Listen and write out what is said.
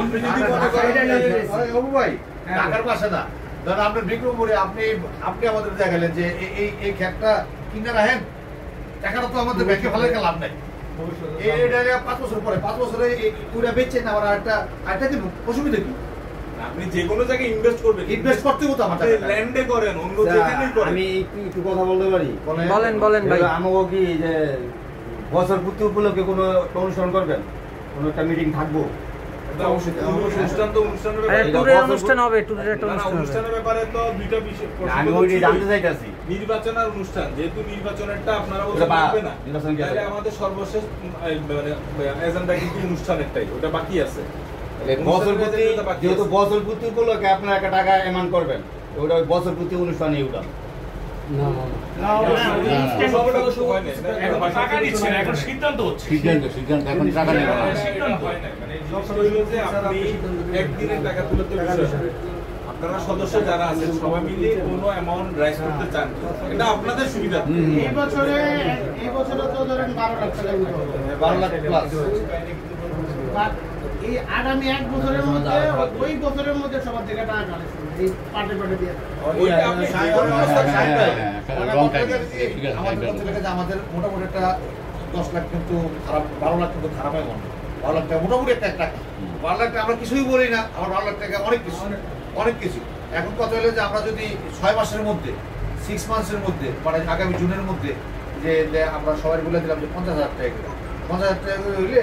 আপনি যদি মনে করেন অবু ভাই ঢাকার পাশে না, ধরেন আপনার বিক্রমপুরে আপনি আমাদের দেখালেন যে এই ক্ষেতটা কিনে রাখেন, টাকাটা তো আমাদের ব্যাংকে ভালো লাভ নাই। এটা 5 বছর পরে 5 বছরে পুরা বেচছেন, আবার আরেকটা দিব, অসুবিধা কি? আপনি যে কোনো জায়গায় ইনভেস্ট করবেন, ইনভেস্ট করতে হতো আমার টাকা ল্যান্ডে করেন, অন্য যেখানেই করেন। আমি একটু কথা বলতে পারি? বলেন ভাই। আমাকে কি যে বছর পূর্তি উপলক্ষে কোনো অনুষ্ঠান করবেন, কোনো একটা মিটিং থাকবো? অনুষ্ঠান তো অনুষ্ঠানের অনুষ্ঠান হবে, ট্যুরের একটা অনুষ্ঠান হবে। অনুষ্ঠানের ব্যাপারে তো দুইটা বিষয় আমি ওইটাই জানতে চাইতাছি। নির্বাচন আর অনুষ্ঠান, যেহেতু নির্বাচনেরটা আপনারা বলতে পারবেন না, তাহলে আমাদের সর্বশেষ এজেন্ডা কিন্তু অনুষ্ঠানেরটাই, ওটা বাকি আছে। বছর প্রতি যেহেতু বছর প্রতি উপলক্ষে আপনার একটা টাকা এমান করবেন, ওটা বছর প্রতি অনুষ্ঠানে ওটা আপনারা সদস্য যারা আছেন সবাই মিলে কোনো অ্যামাউন্ট রাইজ করতে চান, এটা আপনাদের সুবিধা। এই বছরে তো ধরেন 12 লাখ টাকা 12 লাখ প্লাস। এই আগামী 1 বছরের মধ্যে ওই বছরের মধ্যে সবার থেকে টাকা কালেকশন এই পার্টি দিয়ে আমাদের মোটামুটি একটা 10 লাখ কিন্তু খারাপ, 12 লাখ কিন্তু খারাপ হয় মনে, 12 লাখ টাকা মোটামুটি একটা টাকা। 12 লাখ টাকা আমরা কিছুই বলি না, আমার 12 লাখ টাকা অনেক কিছু। এখন কথা হলো যে আমরা যদি 6 মাসের মধ্যে 6 মান্থসের মধ্যে মানে আগামী জুনের মধ্যে যে আমরা সবাই বলে দিলাম যে 50,000 টাকা করে, 50,000 টাকা করে হইলে